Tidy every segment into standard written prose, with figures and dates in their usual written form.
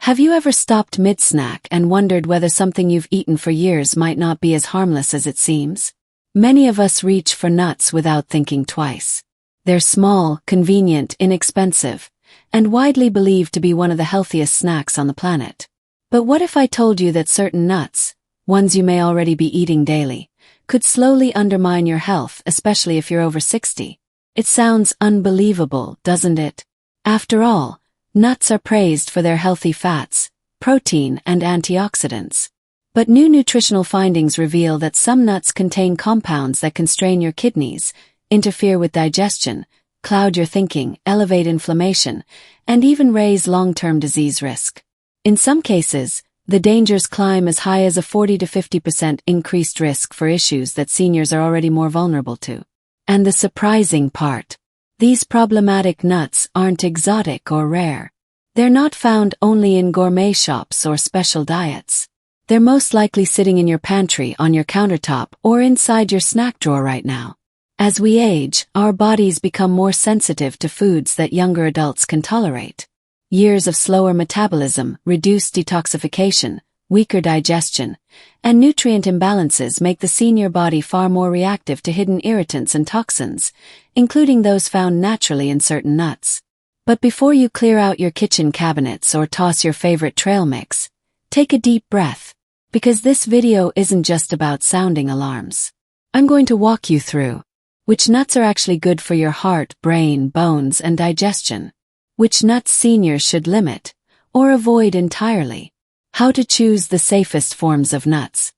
Have you ever stopped mid-snack and wondered whether something you've eaten for years might not be as harmless as it seems? Many of us reach for nuts without thinking twice. They're small, convenient, inexpensive, and widely believed to be one of the healthiest snacks on the planet. But what if I told you that certain nuts, ones you may already be eating daily, could slowly undermine your health, especially if you're over 60? It sounds unbelievable, doesn't it? After all, nuts are praised for their healthy fats, protein, and antioxidants. But new nutritional findings reveal that some nuts contain compounds that can strain your kidneys, interfere with digestion, cloud your thinking, elevate inflammation, and even raise long-term disease risk. In some cases, the dangers climb as high as a 40 to 50% increased risk for issues that seniors are already more vulnerable to. And the surprising part: these problematic nuts aren't exotic or rare. They're not found only in gourmet shops or special diets. They're most likely sitting in your pantry, on your countertop, or inside your snack drawer right now. As we age, our bodies become more sensitive to foods that younger adults can tolerate. Years of slower metabolism, reduced detoxification, weaker digestion, and nutrient imbalances make the senior body far more reactive to hidden irritants and toxins, including those found naturally in certain nuts. But before you clear out your kitchen cabinets or toss your favorite trail mix, take a deep breath, because this video isn't just about sounding alarms. I'm going to walk you through which nuts are actually good for your heart, brain, bones, and digestion, which nuts seniors should limit or avoid entirely, how to choose the safest forms of nuts,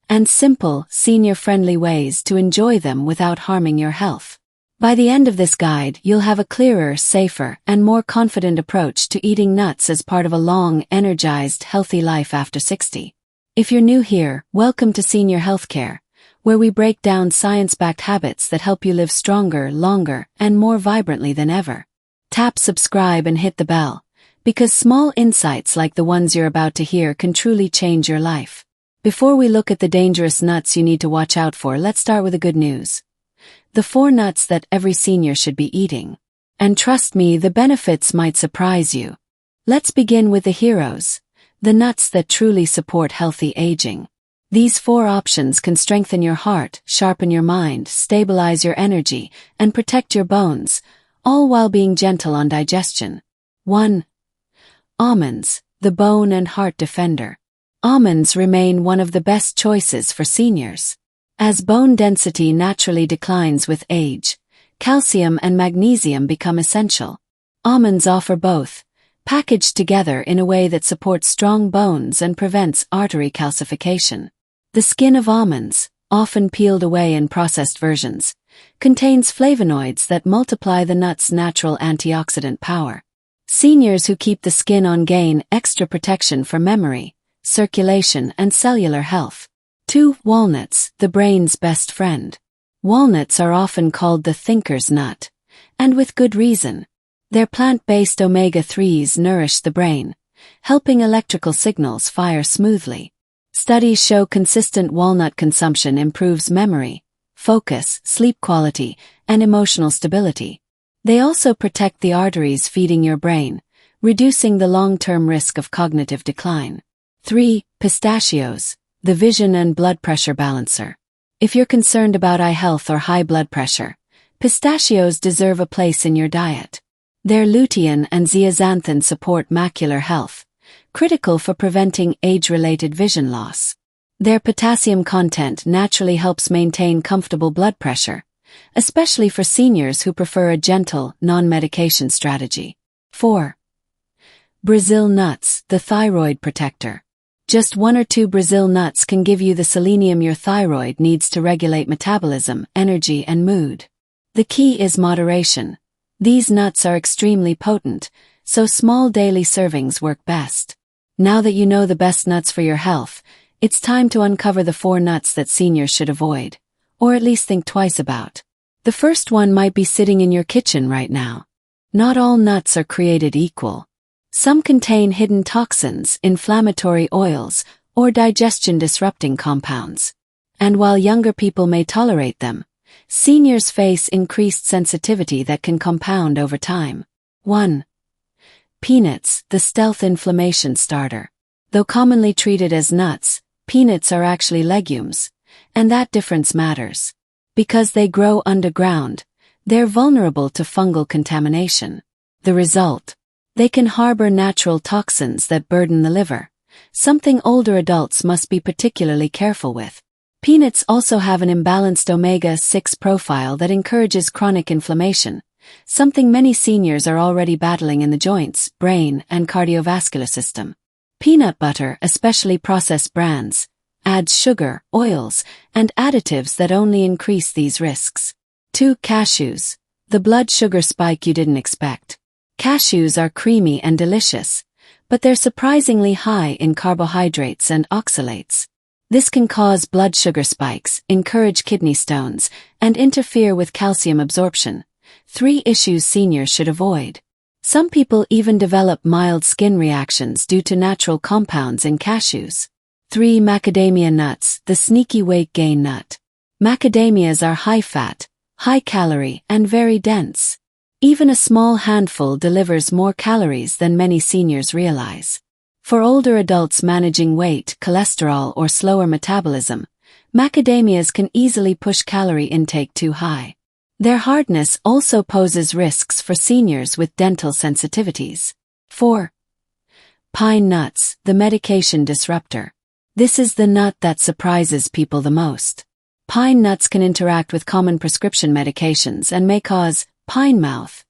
and simple, senior-friendly ways to enjoy them without harming your health. By the end of this guide, you'll have a clearer, safer, and more confident approach to eating nuts as part of a long, energized, healthy life after 60. If you're new here, welcome to Senior Healthcare, where we break down science-backed habits that help you live stronger, longer, and more vibrantly than ever. Tap subscribe and hit the bell, because small insights like the ones you're about to hear can truly change your life. Before we look at the dangerous nuts you need to watch out for, let's start with the good news. The 4 nuts that every senior should be eating. And trust me, the benefits might surprise you. Let's begin with the heroes, the nuts that truly support healthy aging. These 4 options can strengthen your heart, sharpen your mind, stabilize your energy, and protect your bones, all while being gentle on digestion. 1. Almonds, the bone and heart defender. Almonds remain one of the best choices for seniors. As bone density naturally declines with age, calcium and magnesium become essential. Almonds offer both, packaged together in a way that supports strong bones and prevents artery calcification. The skin of almonds, often peeled away in processed versions, contains flavonoids that multiply the nut's natural antioxidant power. Seniors who keep the skin on gain extra protection for memory, circulation, and cellular health. 2. Walnuts, the brain's best friend. Walnuts are often called the thinker's nut, and with good reason. Their plant-based omega-3s nourish the brain, helping electrical signals fire smoothly. Studies show consistent walnut consumption improves memory, focus, sleep quality, and emotional stability. They also protect the arteries feeding your brain, reducing the long-term risk of cognitive decline. 3. Pistachios, the vision and blood pressure balancer. If you're concerned about eye health or high blood pressure, pistachios deserve a place in your diet. Their lutein and zeaxanthin support macular health, critical for preventing age-related vision loss. Their potassium content naturally helps maintain comfortable blood pressure, especially for seniors who prefer a gentle, non-medication strategy. 4. Brazil nuts, the thyroid protector. Just 1 or 2 Brazil nuts can give you the selenium your thyroid needs to regulate metabolism, energy, and mood. The key is moderation. These nuts are extremely potent, so small daily servings work best. Now that you know the best nuts for your health, it's time to uncover the 4 nuts that seniors should avoid, or at least think twice about. The first one might be sitting in your kitchen right now. Not all nuts are created equal. Some contain hidden toxins, inflammatory oils, or digestion-disrupting compounds. And while younger people may tolerate them, seniors face increased sensitivity that can compound over time. 1. Peanuts, the stealth inflammation starter. Though commonly treated as nuts, peanuts are actually legumes, and that difference matters. Because they grow underground, they're vulnerable to fungal contamination. The result? They can harbor natural toxins that burden the liver, something older adults must be particularly careful with. Peanuts also have an imbalanced omega-6 profile that encourages chronic inflammation, something many seniors are already battling in the joints, brain, and cardiovascular system. Peanut butter, especially processed brands, adds sugar, oils, and additives that only increase these risks. 2. Cashews, the blood sugar spike you didn't expect. Cashews are creamy and delicious, but they're surprisingly high in carbohydrates and oxalates. This can cause blood sugar spikes, encourage kidney stones, and interfere with calcium absorption. 3 issues seniors should avoid. Some people even develop mild skin reactions due to natural compounds in cashews. 3. Macadamia nuts, the sneaky weight gain nut. Macadamias are high-fat, high-calorie, and very dense. Even a small handful delivers more calories than many seniors realize. For older adults managing weight, cholesterol, or slower metabolism, macadamias can easily push calorie intake too high. Their hardness also poses risks for seniors with dental sensitivities. 4. Pine nuts, the medication disruptor. This is the nut that surprises people the most. Pine nuts can interact with common prescription medications and may cause pine mouth,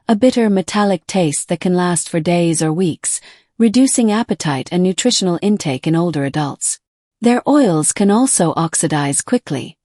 a bitter metallic taste that can last for days or weeks, reducing appetite and nutritional intake in older adults. Their oils can also oxidize quickly,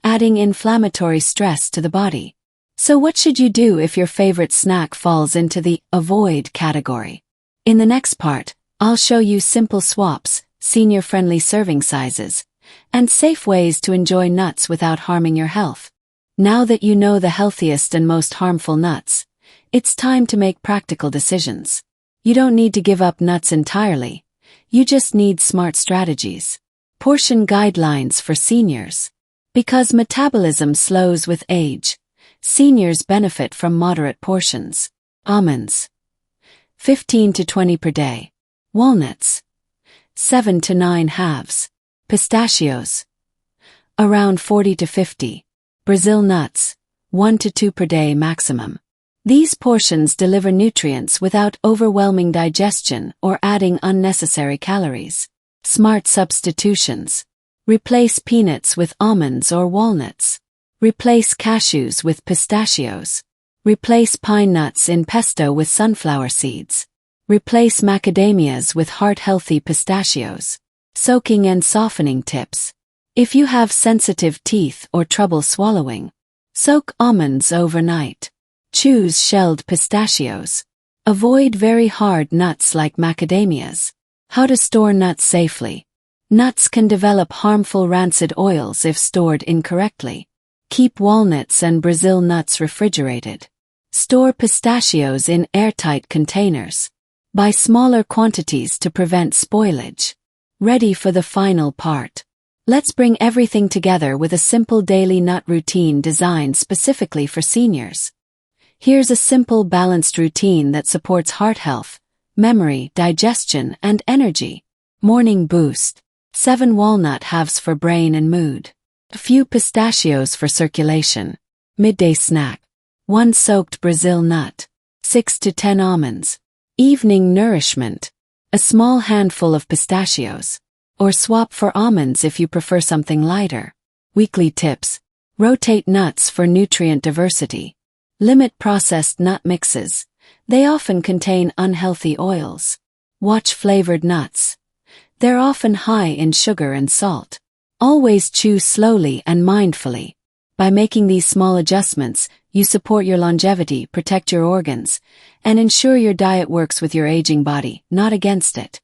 adding inflammatory stress to the body. So what should you do if your favorite snack falls into the avoid category? In the next part, I'll show you simple swaps, senior-friendly serving sizes, and safe ways to enjoy nuts without harming your health. Now that you know the healthiest and most harmful nuts, it's time to make practical decisions. You don't need to give up nuts entirely. You just need smart strategies. Portion guidelines for seniors. Because metabolism slows with age, seniors benefit from moderate portions. Almonds, 15 to 20 per day. Walnuts, 7 to 9 halves. Pistachios, around 40 to 50. Brazil nuts, 1 to 2 per day maximum. These portions deliver nutrients without overwhelming digestion or adding unnecessary calories. Smart substitutions. Replace peanuts with almonds or walnuts. Replace cashews with pistachios. Replace pine nuts in pesto with sunflower seeds. Replace macadamias with heart-healthy pistachios. Soaking and softening tips. If you have sensitive teeth or trouble swallowing, soak almonds overnight. Choose shelled pistachios. Avoid very hard nuts like macadamias. How to store nuts safely. Nuts can develop harmful rancid oils if stored incorrectly. Keep walnuts and Brazil nuts refrigerated. Store pistachios in airtight containers. Buy smaller quantities to prevent spoilage. Ready for the final part. Let's bring everything together with a simple daily nut routine designed specifically for seniors. Here's a simple, balanced routine that supports heart health, memory, digestion, and energy. Morning boost. 7 walnut halves for brain and mood. A few pistachios for circulation. Midday snack. 1 soaked Brazil nut. 6 to 10 almonds. Evening nourishment. A small handful of pistachios. Or swap for almonds if you prefer something lighter. Weekly tips. Rotate nuts for nutrient diversity. Limit processed nut mixes. They often contain unhealthy oils. Watch flavored nuts. They're often high in sugar and salt. Always chew slowly and mindfully. By making these small adjustments, you support your longevity, protect your organs, and ensure your diet works with your aging body, not against it.